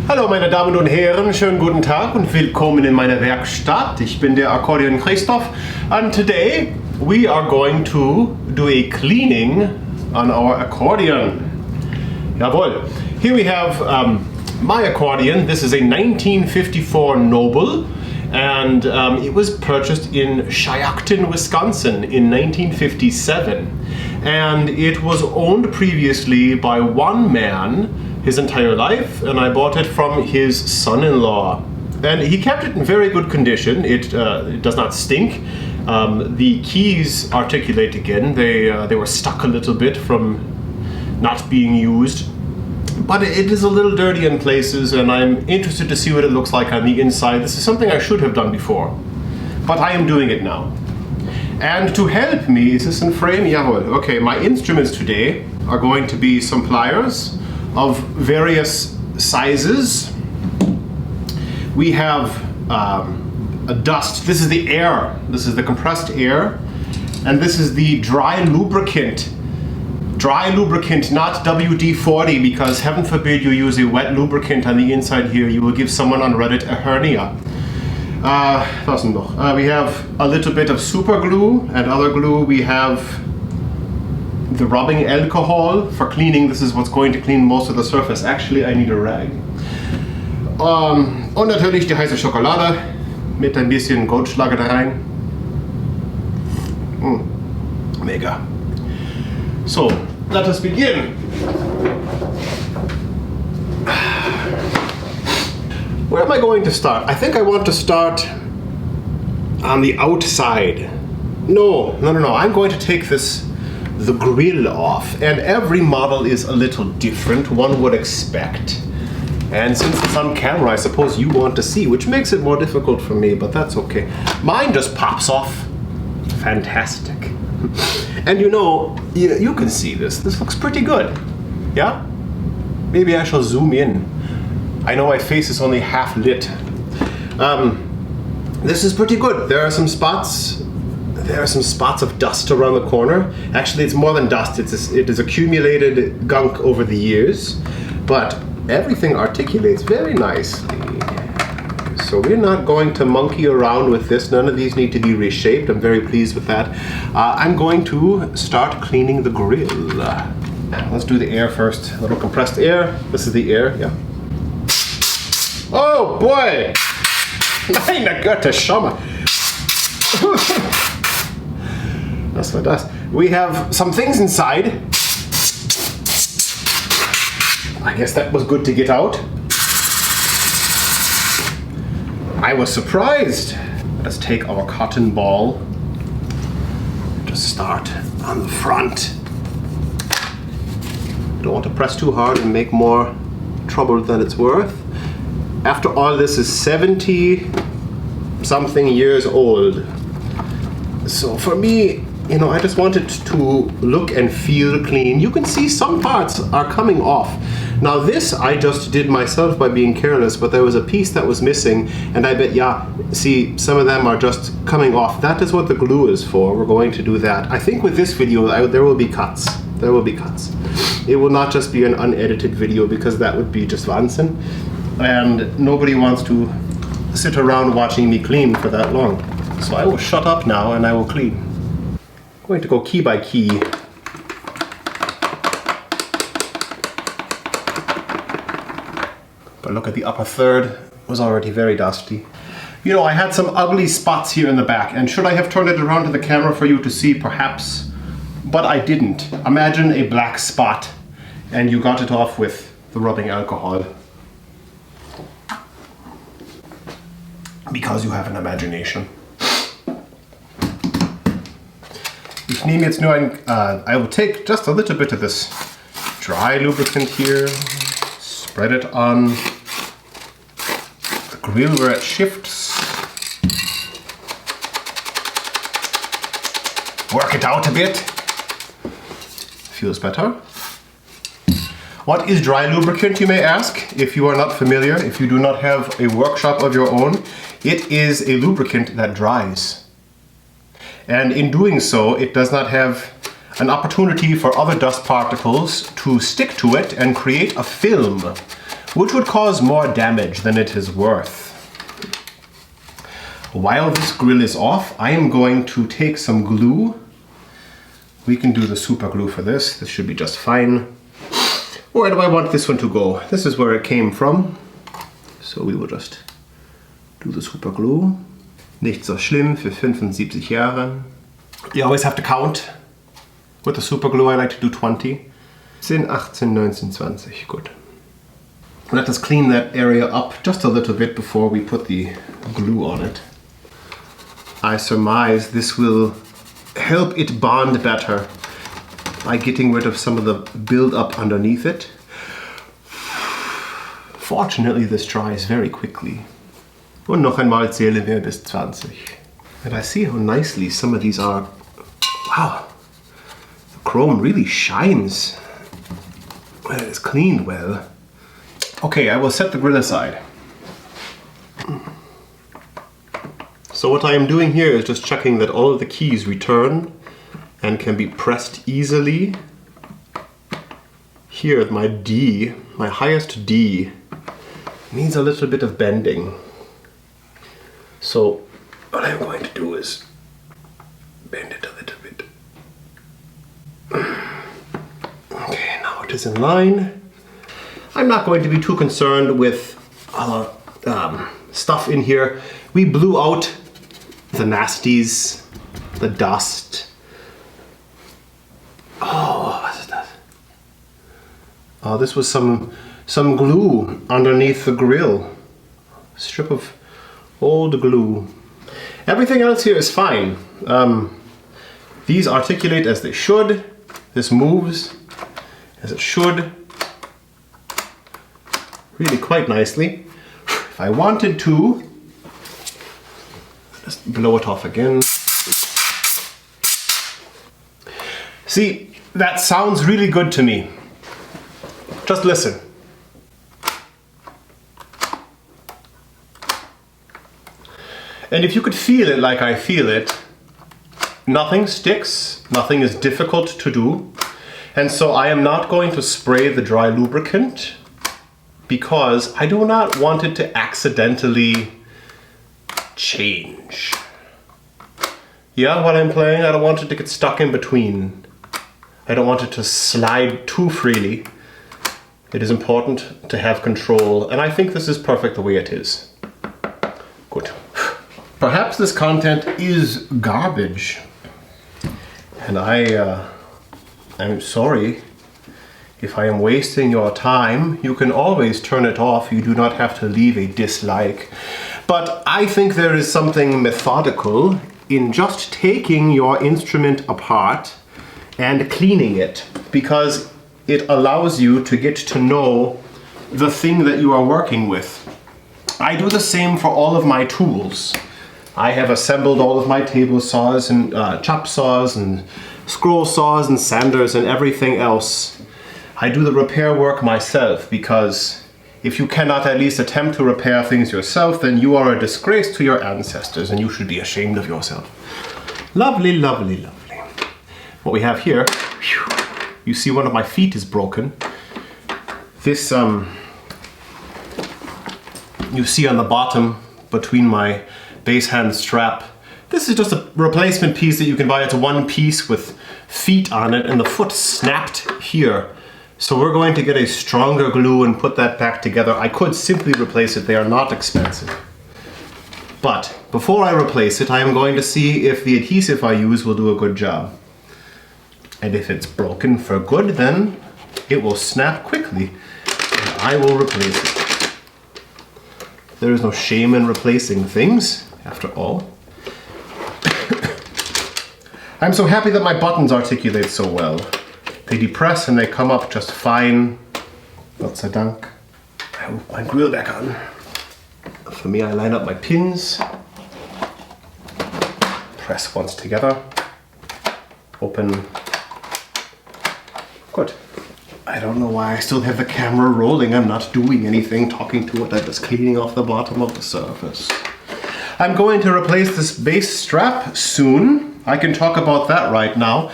Hallo meine Damen und Herren, schönen guten Tag und willkommen in meiner Werkstatt. Ich bin der Accordion Christoph and today we are going to do a cleaning on our accordion. Jawohl. Here we have my accordion. This is a 1954 Noble and it was purchased in Shiocton, Wisconsin in 1957. And it was owned previously by one man his entire life, and I bought it from his son-in-law. And he kept it in very good condition. It does not stink. The keys articulate again. They were stuck a little bit from not being used. But it is a little dirty in places, and I'm interested to see what it looks like on the inside. This is something I should have done before, but I am doing it now. And to help me, is this in frame? Jawohl. Okay, my instruments today are going to be some pliers of various sizes. We have a dust. This is the air. This is the compressed air. And this is the dry lubricant. Dry lubricant, not WD-40, because heaven forbid you use a wet lubricant on the inside here. You will give someone on Reddit a hernia. We have a little bit of super glue and other glue. We have the rubbing alcohol for cleaning. This is what's going to clean most of the surface. Actually, I need a rag. Und natürlich die heiße Schokolade mit ein bisschen Goldschlager da rein. Mega. So, let us begin. Where am I going to start? I think I want to start on the outside. No. I'm going to take the grill off, and every model is a little different, one would expect. And since it's on camera, I suppose you want to see, which makes it more difficult for me, but that's okay. Mine just pops off. Fantastic. And you can see this. This looks pretty good. Yeah? Maybe I shall zoom in. I know my face is only half lit. This is pretty good. There are some spots of dust around the corner. Actually, it's more than dust. It is accumulated gunk over the years, but everything articulates very nicely. So we're not going to monkey around with this. None of these need to be reshaped. I'm very pleased with that. I'm going to start cleaning the grill. Let's do the air first. A little compressed air. This is the air, yeah. Oh boy! Meine Güte, schau mal. Das war das. We have some things inside. I guess that was good to get out. I was surprised. Let's take our cotton ball. Just start on the front. Don't want to press too hard and make more trouble than it's worth. After all, this is 70-something years old. So for me, I just want it to look and feel clean. You can see some parts are coming off. Now this I just did myself by being careless, but there was a piece that was missing, and I bet, see, some of them are just coming off. That is what the glue is for. We're going to do that. I think with this video, there will be cuts. There will be cuts. It will not just be an unedited video, because that would be just Wahnsinn. And nobody wants to sit around watching me clean for that long. So I will shut up now and I will clean. I'm going to go key by key. But look at the upper third, it was already very dusty. I had some ugly spots here in the back, and should I have turned it around to the camera for you to see? Perhaps, but I didn't. Imagine a black spot and you got it off with the rubbing alcohol. Because you have an imagination. Ich nehme jetzt nur I will take just a little bit of this dry lubricant here, spread it on the grill where it shifts. Work it out a bit. Feels better. What is dry lubricant, you may ask, if you are not familiar, if you do not have a workshop of your own? It is a lubricant that dries. And in doing so, it does not have an opportunity for other dust particles to stick to it and create a film, which would cause more damage than it is worth. While this grill is off, I am going to take some glue. We can do the super glue for this. This should be just fine. Where do I want this one to go? This is where it came from. So we will just do the super glue. Nicht so schlimm für 75 Jahre. You always have to count. With the super glue I like to do 20. 10, 18, 19, 20. Good. Let us clean that area up just a little bit before we put the glue on it. I surmise this will help it bond better by getting rid of some of the build-up underneath it. Fortunately, this dries very quickly. Und noch einmal zählen wir bis 20. And I see how nicely some of these are. Wow, the chrome really shines when it is cleaned well. Okay, I will set the grill aside. So what I am doing here is just checking that all of the keys return and can be pressed easily. Here, my D, my highest D, needs a little bit of bending. So what I'm going to do is bend it a little bit. Okay, now it is in line. I'm not going to be too concerned with stuff in here. We blew out the nasties, the dust. Oh, what is that? Oh, this was some glue underneath the grill. A strip of old glue. Everything else here is fine. These articulate as they should. This moves as it should. Really quite nicely. If I wanted to, just blow it off again. See, that sounds really good to me. Just listen. And if you could feel it like I feel it, nothing sticks, nothing is difficult to do. And so I am not going to spray the dry lubricant because I do not want it to accidentally change. Yeah, while I'm playing, I don't want it to get stuck in between. I don't want it to slide too freely. It is important to have control, and I think this is perfect the way it is. Good. Perhaps this content is garbage, and I'm sorry if I am wasting your time. You can always turn it off. You do not have to leave a dislike. But I think there is something methodical in just taking your instrument apart and cleaning it, because it allows you to get to know the thing that you are working with. I do the same for all of my tools. I have assembled all of my table saws and chop saws and scroll saws and sanders and everything else. I do the repair work myself, because if you cannot at least attempt to repair things yourself, then you are a disgrace to your ancestors and you should be ashamed of yourself. Lovely, lovely, lovely. What we have here, you see one of my feet is broken. This, you see on the bottom between my bass hand strap, this is just a replacement piece that you can buy. It's a one piece with feet on it, and the foot snapped here. So we're going to get a stronger glue and put that back together. I could simply replace it. They are not expensive. But before I replace it, I am going to see if the adhesive I use will do a good job. And if it's broken for good, then it will snap quickly and I will replace it. There is no shame in replacing things, after all. I'm so happy that my buttons articulate so well. They depress and they come up just fine. Gott sei Dank. I will put my grill back on. For me, I line up my pins. Press once together. Open. Good. I don't know why I still have the camera rolling. I'm not doing anything, talking to it. I'm just cleaning off the bottom of the surface. I'm going to replace this bass strap soon. I can talk about that right now.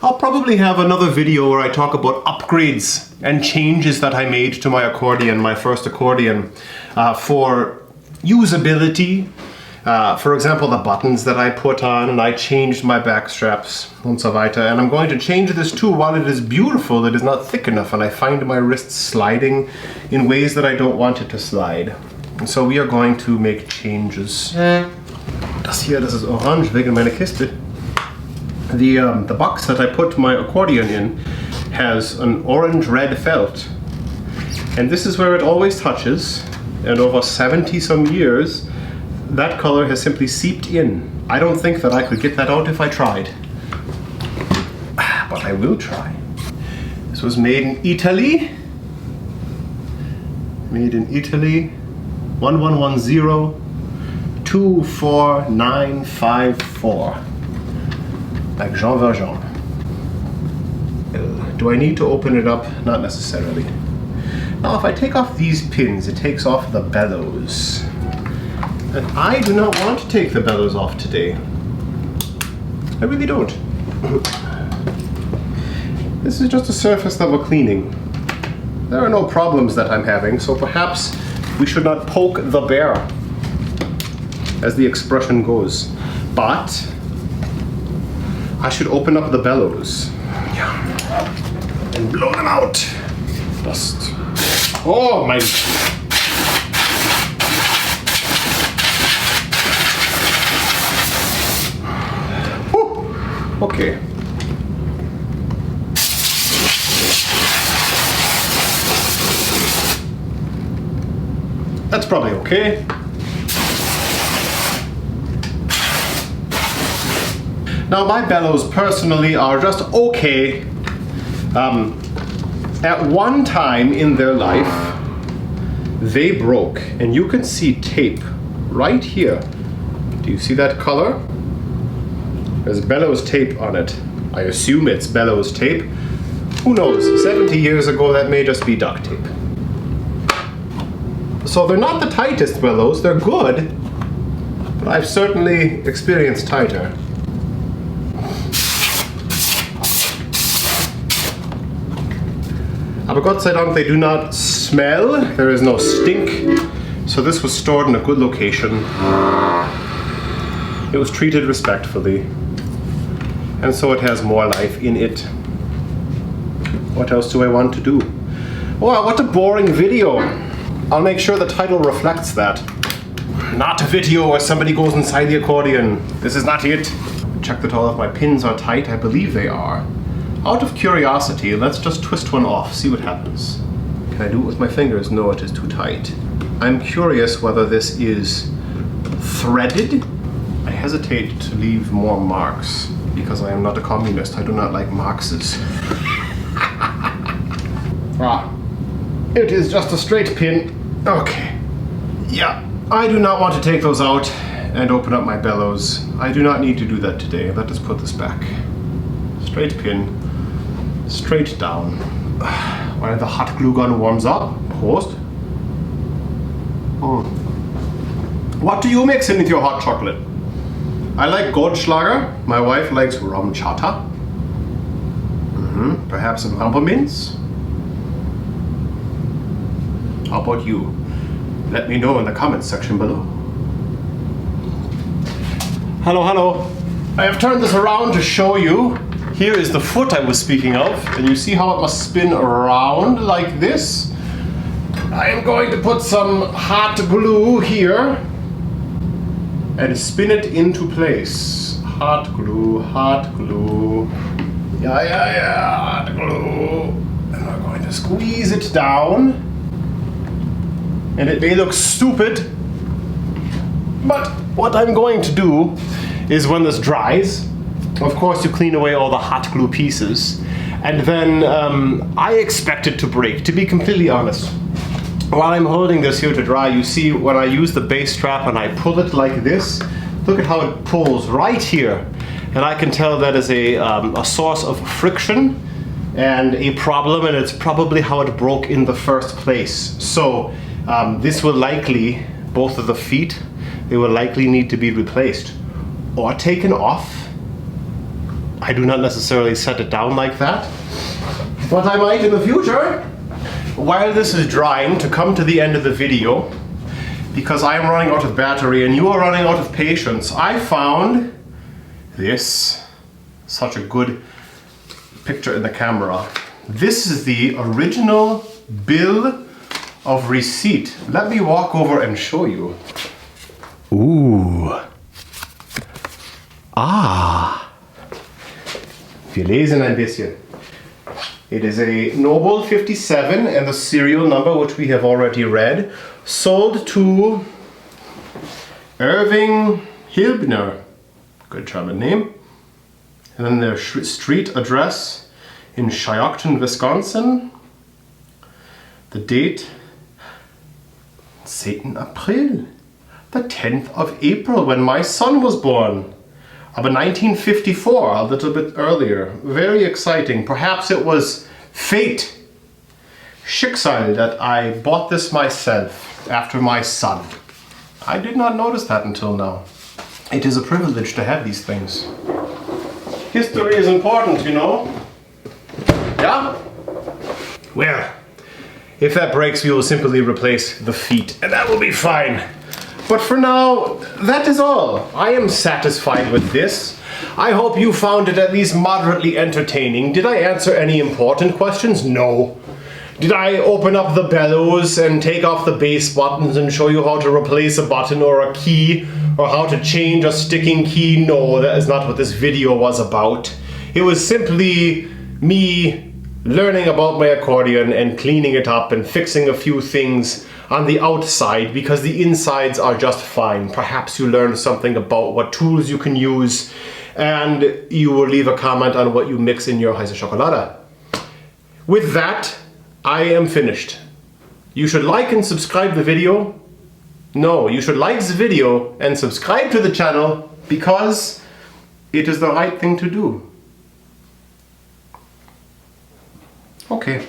I'll probably have another video where I talk about upgrades and changes that I made to my accordion, my first accordion, for usability. For example, the buttons that I put on, and I changed my back straps und so weiter. And I'm going to change this too. While it is beautiful, it is not thick enough, and I find my wrists sliding in ways that I don't want it to slide. And so we are going to make changes. Das hier, das ist orange wegen meiner Kiste. The box that I put my accordion in has an orange-red felt. And this is where it always touches. And over 70 some years, that color has simply seeped in. I don't think that I could get that out if I tried. But I will try. This was made in Italy. Made in Italy. 1110 24954. Like Jean Valjean. Do I need to open it up? Not necessarily. Now if I take off these pins, it takes off the bellows. And I do not want to take the bellows off today. I really don't. This is just a surface level cleaning. There are no problems that I'm having, so perhaps we should not poke the bear, as the expression goes. But I should open up the bellows. Yeah. And blow them out. Dust. Oh my. Okay. That's probably okay. Now my bellows personally are just okay. At one time in their life, they broke, and you can see tape right here. Do you see that color? There's bellows tape on it. I assume it's bellows tape. Who knows? 70 years ago, that may just be duct tape. So they're not the tightest bellows. They're good, but I've certainly experienced tighter. Aber Gott sei Dank, they do not smell. There is no stink. So this was stored in a good location. It was treated respectfully. And so it has more life in it. What else do I want to do? Wow, what a boring video. I'll make sure the title reflects that. Not a video where somebody goes inside the accordion. This is not it. Check that all of my pins are tight. I believe they are. Out of curiosity, let's just twist one off, see what happens. Can I do it with my fingers? No, it is too tight. I'm curious whether this is threaded. I hesitate to leave more marks because I am not a communist. I do not like marxes. It is just a straight pin. Okay. Yeah, I do not want to take those out and open up my bellows. I do not need to do that today. Let us put this back. Straight pin. Straight down. While the hot glue gun warms up. Prost. What do you mix in with your hot chocolate? I like Goldschlager. My wife likes rum chata. Perhaps some peppermints. How about you? Let me know in the comments section below. Hello, hello. I have turned this around to show you. Here is the foot I was speaking of, and you see how it must spin around like this? I am going to put some hot glue here and spin it into place. Hot glue, hot glue. Yeah, hot glue. And we're going to squeeze it down. And it may look stupid, but what I'm going to do is when this dries, of course you clean away all the hot glue pieces, and then I expect it to break, to be completely honest. While I'm holding this here to dry, you see when I use the bass strap and I pull it like this, look at how it pulls right here. And I can tell that is a source of friction and a problem, and it's probably how it broke in the first place. So this will likely, both of the feet, they will likely need to be replaced or taken off. I do not necessarily set it down like that, but I might in the future. While this is drying, to come to the end of the video, because I am running out of battery and you are running out of patience, I found this. Such a good picture in the camera. This is the original bill of receipt. Let me walk over and show you. Wir lesen ein bisschen. It is a Noble 57 and the serial number, which we have already read, sold to Irving Hilbner. Good German name. And then their street address in Shiocton, Wisconsin. The date, 10. April. The 10th of April, when my son was born. Aber 1954, a little bit earlier. Very exciting. Perhaps it was fate, Schicksal, that I bought this myself after my son. I did not notice that until now. It is a privilege to have these things. History is important, you know? Yeah? Well, if that breaks, we will simply replace the feet, and that will be fine. But for now, that is all. I am satisfied with this. I hope you found it at least moderately entertaining. Did I answer any important questions? No. Did I open up the bellows and take off the bass buttons and show you how to replace a button or a key, or how to change a sticking key? No, that is not what this video was about. It was simply me learning about my accordion and cleaning it up and fixing a few things on the outside, because the insides are just fine. Perhaps you learned something about what tools you can use, and you will leave a comment on what you mix in your heiße Schokolade. With that, I am finished. You should like and subscribe the video. No, you should like the video and subscribe to the channel, because it is the right thing to do. Okay.